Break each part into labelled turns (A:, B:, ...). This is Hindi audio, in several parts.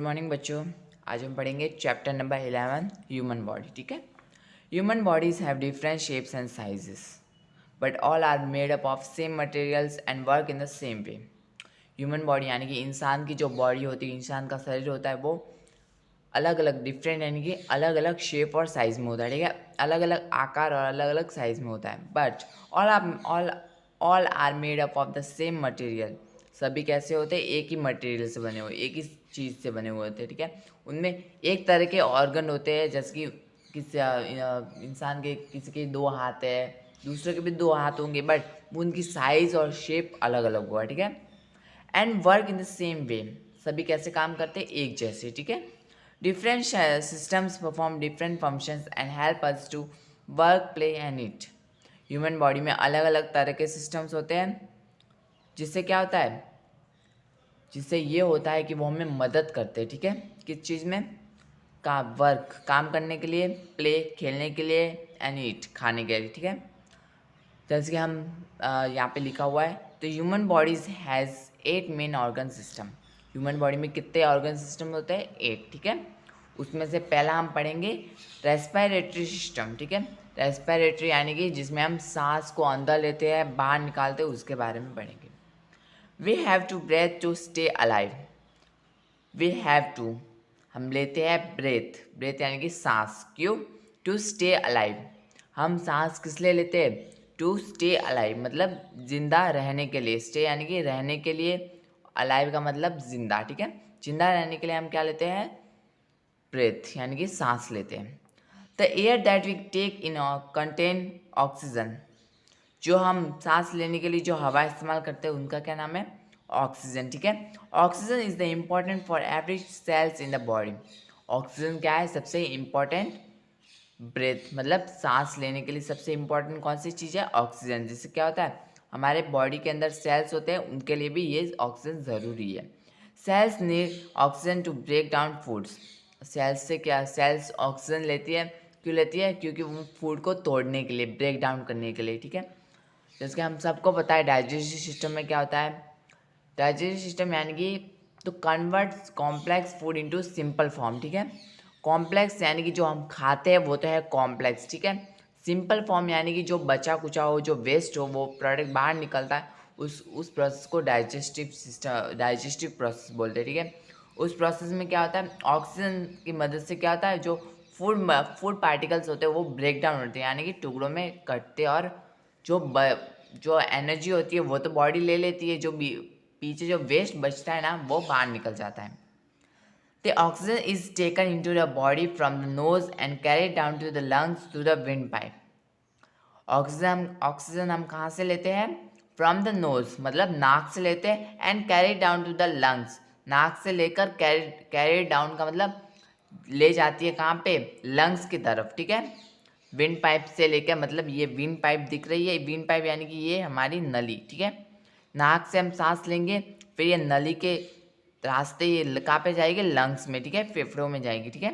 A: मॉर्निंग बच्चों। आज हम पढ़ेंगे चैप्टर नंबर 11 ह्यूमन बॉडी। ठीक है। Human bodies have different shapes and sizes but all are made up of same materials and work in the same way. Human body यानी कि इंसान की जो बॉडी होती है, इंसान का शरीर होता है, वो अलग अलग डिफरेंट यानी कि अलग अलग शेप और साइज़ में होता है। ठीक है। अलग अलग आकार और अलग अलग साइज़ में होता है। But all are made up of the same material. सभी कैसे होते हैं? एक ही मटेरियल से बने हुए, एक ही चीज़ से बने हुए होते हैं। ठीक है। उनमें एक तरह के ऑर्गन होते हैं, जैसे कि किसी इंसान के किसी के 2 हाथ है, दूसरे के भी 2 हाथ होंगे, बट उनकी साइज़ और शेप अलग अलग हुआ। ठीक है। And work in the same way. सभी कैसे काम करते हैं? एक जैसे। ठीक है। Different systems perform different functions and help us to work, play and eat. Human body में अलग अलग तरह के सिस्टम्स होते हैं, जिससे क्या होता है? जिससे ये होता है कि वो हमें मदद करते हैं। ठीक है। किस चीज़ में? काम करने के लिए, प्ले खेलने के लिए, एंड ईट खाने के लिए। ठीक है। जैसे कि हम यहाँ पे लिखा हुआ है, तो human bodies has 8 main organ system. Human body में कितने ऑर्गन सिस्टम होते हैं? 8। ठीक है। उसमें से पहला हम पढ़ेंगे रेस्पिरेटरी सिस्टम। ठीक है। रेस्पिरेटरी यानी कि जिसमें हम सांस को अंदर लेते हैं, बाहर निकालते हैं, उसके बारे में पढ़ेंगे। We have to breath to stay alive. We have to, हम लेते हैं ब्रेथ। ब्रेथ यानी कि सांस। क्यों? To stay alive. हम सांस किस लिए लेते हैं? टू स्टे अलाइव मतलब जिंदा रहने के लिए। स्टे यानी कि रहने के लिए, अलाइव का मतलब जिंदा। ठीक है। जिंदा रहने के लिए हम क्या लेते हैं? ब्रेथ यानी कि सांस लेते हैं। The air that we take in contain oxygen. जो हम सांस लेने के लिए जो हवा इस्तेमाल करते हैं, उनका क्या नाम है? ऑक्सीजन। ठीक है। Oxygen is the important for every cells in the body. ऑक्सीजन क्या है? सबसे इम्पॉर्टेंट ब्रेथ मतलब सांस लेने के लिए सबसे इम्पॉर्टेंट कौन सी चीज़ है? ऑक्सीजन। जिससे क्या होता है? हमारे बॉडी के अंदर सेल्स होते हैं, उनके लिए भी ये ऑक्सीजन ज़रूरी है। Cells need oxygen to break down foods. Cells से क्या? सेल्स ऑक्सीजन लेती है। क्यों लेती है? क्योंकि वो फूड को तोड़ने के लिए, ब्रेक डाउन करने के लिए। ठीक है। जैसे कि हम सबको पता है डाइजेस्टिव सिस्टम में क्या होता है? डाइजेस्टिव सिस्टम यानी कि तो converts complex food into simple form. ठीक है। कॉम्प्लेक्स यानी कि जो हम खाते हैं वो तो है कॉम्प्लेक्स। ठीक है। सिंपल फॉर्म यानी कि जो बचा कुचा हो, जो वेस्ट हो, वो प्रोडक्ट बाहर निकलता है, उस प्रोसेस को डाइजेस्टिव सिस्टम, डाइजेस्टिव प्रोसेस बोलते हैं। ठीक है। उस प्रोसेस में क्या होता है? ऑक्सीजन की मदद से क्या होता है? जो फूड पार्टिकल्स होते हैं वो ब्रेक डाउन होते हैं, यानी कि टुकड़ों में कटते हैं, और जो एनर्जी होती है वो तो बॉडी ले लेती है, जो पीछे जो वेस्ट बचता है ना, वो बाहर निकल जाता है। The oxygen is taken into the body from the nose and carried down to the lungs through the windpipe. Oxygen हम कहाँ से लेते हैं? फ्रॉम द नोज मतलब नाक से लेते हैं, and carry down to the lungs. नाक से लेकर कैरी डाउन का मतलब ले जाती है कहाँ पे? लंग्स की तरफ। ठीक है। विंड पाइप से लेकर, मतलब ये विंड पाइप दिख रही है, विंड पाइप यानी कि ये हमारी नली। ठीक है। नाक से हम सांस लेंगे, फिर ये नली के रास्ते ये कहाँ पे जाएगी? लंग्स में। ठीक है। फेफड़ों में जाएगी। ठीक है।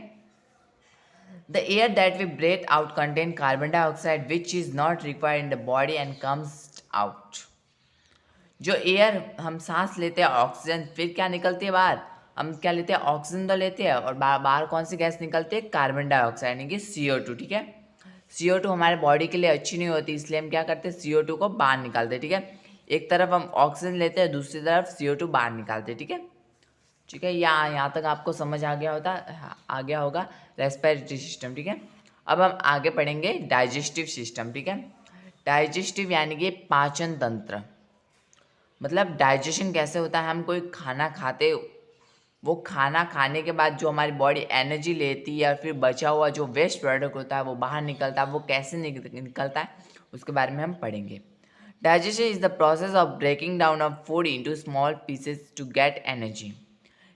A: The air that we breathe out contain carbon dioxide which is not required in the body and comes out. जो एयर हम सांस लेते हैं ऑक्सीजन, फिर क्या निकलती है बाहर? हम क्या लेते हैं? ऑक्सीजन तो लेते हैं, और बाहर कौन सी गैस निकलती है? कार्बन डाइऑक्साइड यानी कि CO2। ठीक है। CO2 हमारे बॉडी के लिए अच्छी नहीं होती, इसलिए हम क्या करते हैं? CO2 को बाहर निकालते हैं। ठीक है। एक तरफ हम ऑक्सीजन लेते हैं, दूसरी तरफ CO2 बाहर निकालते हैं। ठीक है। ठीक है। यहाँ तक आपको समझ आ गया होगा रेस्पिरेटरी सिस्टम। ठीक है। अब हम आगे पढ़ेंगे डाइजेस्टिव सिस्टम। ठीक है। डाइजेस्टिव यानी कि पाचन तंत्र, मतलब डाइजेशन कैसे होता है? हम कोई खाना खाते, वो खाना खाने के बाद जो हमारी बॉडी एनर्जी लेती है, या फिर बचा हुआ जो वेस्ट प्रोडक्ट होता है वो बाहर निकलता है, वो कैसे निकलता है, उसके बारे में हम पढ़ेंगे। Digestion is the process of breaking down of food into small pieces to get energy.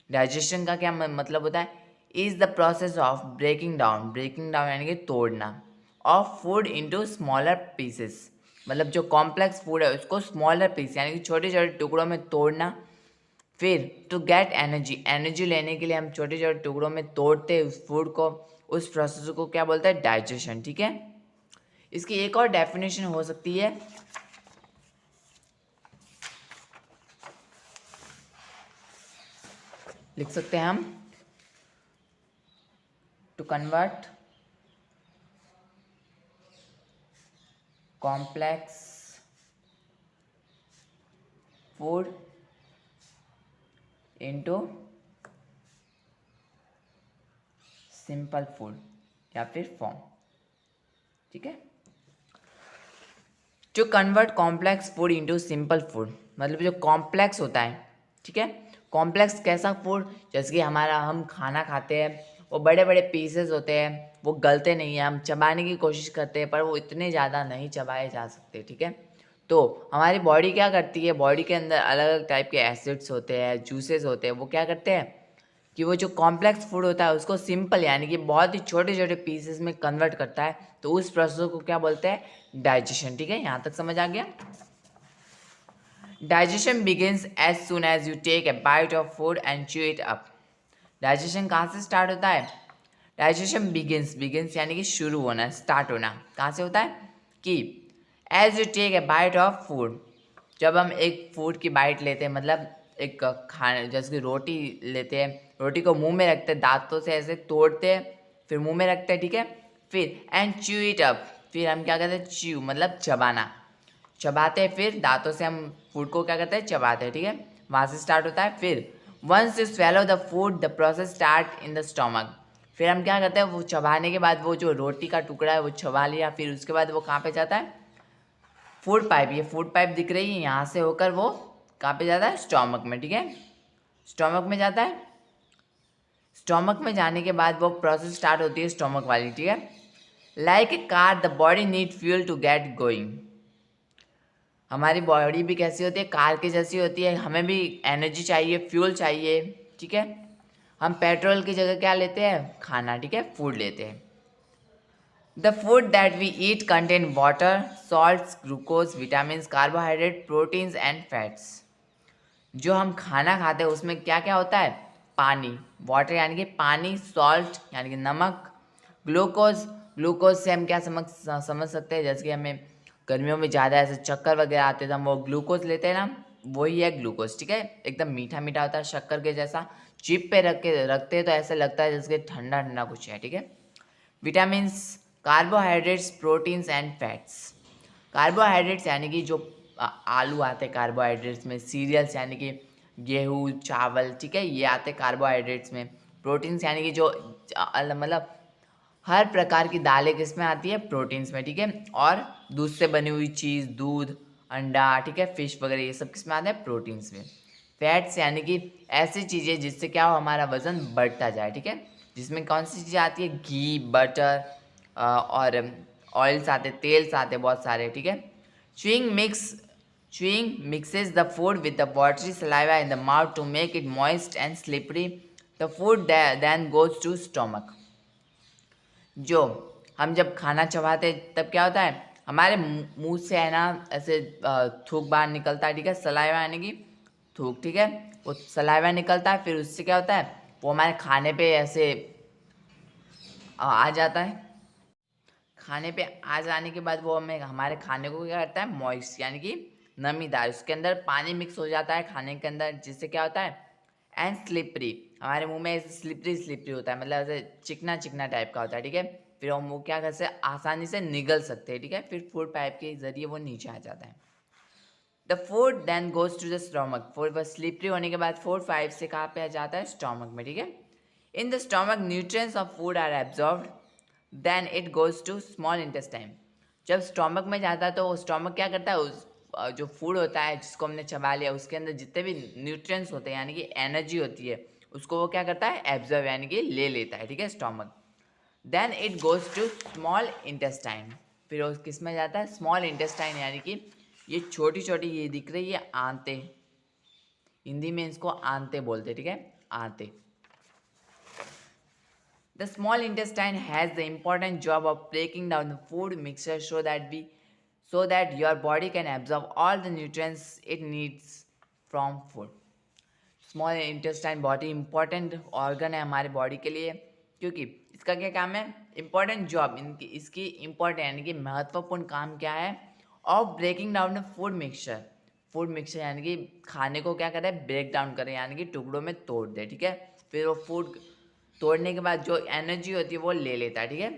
A: Digestion का क्या मतलब होता है? Is the process of breaking down यानी कि तोड़ना, of food into smaller pieces, मतलब जो कॉम्प्लेक्स फूड है उसको स्मॉलर पीस यानी कि छोटे छोटे टुकड़ों में तोड़ना। फिर टू गेट एनर्जी लेने के लिए हम छोटे छोटे टुकड़ों में तोड़ते हैं उस फूड को, उस प्रोसेस को क्या बोलते हैं? डाइजेशन। ठीक है। इसकी एक और डेफिनेशन हो सकती है, लिख सकते हैं हम, to convert complex food into simple food या फिर फॉर्म, ठीक है। जो convert complex food into simple food, मतलब जो कॉम्प्लेक्स होता है, ठीक है। कॉम्प्लेक्स कैसा फूड, जैसे कि हमारा हम खाना खाते हैं, वो बड़े बड़े पीसेस होते हैं, वो गलते नहीं हैं, हम चबाने की कोशिश करते हैं पर वो इतने ज़्यादा नहीं चबाए जा सकते, ठीक है। तो हमारी बॉडी क्या करती है, बॉडी के अंदर अलग अलग टाइप के एसिड्स होते हैं, जूसेस होते हैं, वो क्या करते हैं कि वो जो कॉम्प्लेक्स फूड होता है उसको सिंपल यानी कि बहुत ही छोटे छोटे पीसेस में कन्वर्ट करता है। तो उस प्रोसेस को क्या बोलते हैं, डाइजेशन, ठीक है। यहाँ तक समझ आ गया। Digestion begins as soon as you take a bite of food and chew it up. Digestion कहाँ से स्टार्ट होता है, डाइजेशन बिगिंस यानी कि शुरू होना, स्टार्ट होना कहाँ से होता है कि as you take a bite of food, जब हम एक फूड की बाइट लेते हैं, मतलब एक खाने जैसे कि रोटी लेते हैं, रोटी को मुंह में रखते हैं, दांतों से ऐसे तोड़ते हैं, फिर मुंह में रखते हैं, ठीक है। फिर एंड च्यू इट अप, फिर हम क्या करते हैं, च्यू मतलब चबाना, चबाते हैं, फिर दांतों से हम फूड को क्या करते हैं, चबाते हैं, ठीक है। वहाँ से स्टार्ट होता है। फिर once you swallow the food the process start in the stomach, फिर हम क्या करते हैं, वो चबाने के बाद वो जो रोटी का टुकड़ा है वो चबा लिया, फिर उसके बाद वो कहाँ पे जाता है, फूड पाइप, ये फूड पाइप दिख रही है, यहाँ से होकर वो कहाँ पे जाता है, स्टोमक में, ठीक है। स्टोमक में जाता है। स्टोमक में जाने के बाद वो प्रोसेस स्टार्ट होती है स्टोमक वाली, ठीक है। Like a car the body need fuel to get going, हमारी बॉडी भी कैसी होती है, कार की जैसी होती है, हमें भी एनर्जी चाहिए, फ्यूल चाहिए, ठीक है। हम पेट्रोल की जगह क्या लेते हैं, खाना, ठीक है, फूड लेते हैं। The food that we eat contain water, salts, glucose, vitamin, carbohydrate, proteins and fats. जो हम खाना खाते हैं उसमें क्या क्या होता है, पानी, वाटर यानी कि पानी, सॉल्ट यानी कि नमक, ग्लूकोज, ग्लूकोज से हम क्या समझ सकते हैं, जैसे कि हमें गर्मियों में ज़्यादा ऐसे चक्कर वगैरह आते हैं तो हम वो ग्लूकोज लेते हैं ना, वही है ग्लूकोज, ठीक है। एकदम मीठा मीठा होता है, शक्कर के जैसा, चिप पे रखते हैं तो ऐसा लगता है जैसे कि ठंडा ठंडा कुछ है, ठीक है। Vitamins, carbohydrates, proteins and fats. Carbohydrates यानी कि जो आलू आते हैं कार्बोहाइड्रेट्स में, सीरियल्स यानी कि गेहूँ चावल, ठीक है, ये आते हैं कार्बोहाइड्रेट्स में। प्रोटीन्स यानी कि जो मतलब हर प्रकार की दालें किस में आती है, प्रोटीन्स में, ठीक है। और दूध से बनी हुई चीज़, दूध, अंडा, ठीक है, फिश वगैरह, ये सब किस में आते हैं, प्रोटीन्स में। फैट्स यानी कि ऐसी चीज़ें जिससे क्या हो, हमारा वजन बढ़ता जाए, ठीक है। जिसमें कौन सी चीज़ें आती है, घी, बटर और ऑयल्स आते, तेल्स आते बहुत सारे, ठीक है। Chewing mixes the food with the watery saliva in the mouth to make it moist and slippery. The food then goes to stomach. जो हम जब खाना चबाते तब क्या होता है, हमारे मुंह से है ना ऐसे थूक बाहर निकलता है, ठीक है, सलाइवा यानी कि थूक, ठीक है, वो सलाइवा निकलता है, फिर उससे क्या होता है, वो हमारे खाने पे ऐसे आ जाता है। खाने पे आ जाने के बाद वो हमें हमारे खाने को क्या करता है, मॉइस्ट यानी कि नमीदार, उसके अंदर पानी मिक्स हो जाता है खाने के अंदर, जिससे क्या होता है, एंड स्लिपरी, हमारे मुंह में ऐसे स्लिपरी होता है, मतलब ऐसे चिकना चिकना टाइप का होता है, ठीक है। फिर हम वो क्या कर सकते हैं, आसानी से निगल सकते हैं, ठीक है। फिर फूड पाइप के जरिए वो नीचे आ जाता है। The food then goes to the stomach, food बस स्लिपरी होने के बाद फूड पाइप से कहाँ पे आ जाता है, स्टोमक में, ठीक है। In the stomach nutrients of food are absorbed, then it goes to small intestine. जब स्टोमक में जाता है तो वो स्टोमक क्या करता है, उस जो फूड होता है जिसको हमने चबा लिया उसके अंदर जितने भी न्यूट्रिएंट्स होते हैं यानी कि एनर्जी होती है, उसको वो क्या करता है, एब्जॉर्ब यानी कि ले लेता है, ठीक है, stomach. Then it goes to small intestine, फिर वो किस में जाता है, स्मॉल इंटेस्टाइन यानी कि ये छोटी छोटी ये दिख रही है आंतें, हिंदी में इसको आंतें बोलते हैं, ठीक है, आंतें। The small intestine has the important job of breaking down the food mixture so that your body can absorb all the nutrients it needs from food. Small intestine बहुत ही इंपॉर्टेंट ऑर्गन है हमारे बॉडी के लिए, क्योंकि इसका क्या काम है, इंपॉर्टेंट जॉब, इनकी इसकी इंपॉर्टेंट यानी कि महत्वपूर्ण काम क्या है, of breaking down the food mixture यानी कि खाने को क्या करे, ब्रेक डाउन करे यानी कि टुकड़ों में तोड़ दे, ठीक है। फिर वो फूड तोड़ने के बाद जो एनर्जी होती है वो ले लेता है, ठीक है।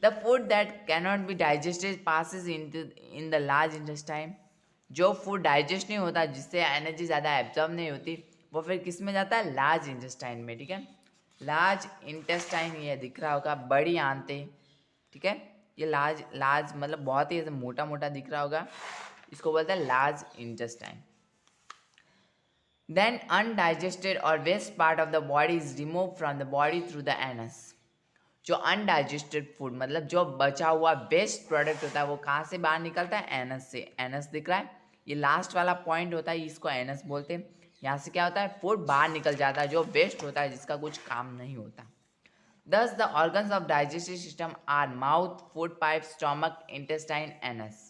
A: The food that cannot be digested passes in the large intestine. जो फूड डाइजेस्ट नहीं होता, जिससे एनर्जी ज़्यादा एब्जॉर्ब नहीं होती, वो फिर किस में जाता है, लार्ज इंटेस्टाइन में, ठीक है। लार्ज इंटेस्टाइन ये दिख रहा होगा, बड़ी आंतें, ठीक है। ये लार्ज लार्ज मतलब बहुत ही ऐसे मोटा मोटा दिख रहा होगा, इसको बोलते हैं large intestine. Then undigested or waste part of the body is removed from the body through the anus. जो अनडाइजेस्टेड फूड मतलब जो बचा हुआ वेस्ट प्रोडक्ट होता है वो कहाँ से बाहर निकलता है, एनस से। एनस दिख रहा है, ये लास्ट वाला पॉइंट होता है, इसको एनस बोलते हैं। यहाँ से क्या होता है, फूड बाहर निकल जाता है जो वेस्ट होता है, जिसका कुछ काम नहीं होता। Thus the organs of digestive system are mouth, food pipe, stomach, intestine, anus.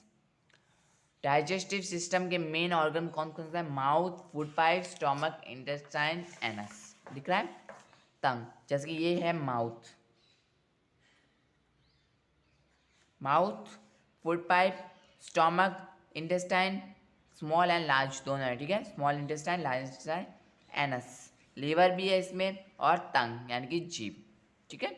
A: Digestive system के मेन ऑर्गन कौन कौन सा है, mouth, food pipe, stomach, intestine, anus. दिख रहा है, टंग, जैसे कि ये है mouth, mouth, food pipe, stomach, intestine, small and large दोनों है, ठीक है। Small intestine, large intestine, anus, liver भी है इसमें, और टंग यानी कि जीभ, ठीक है।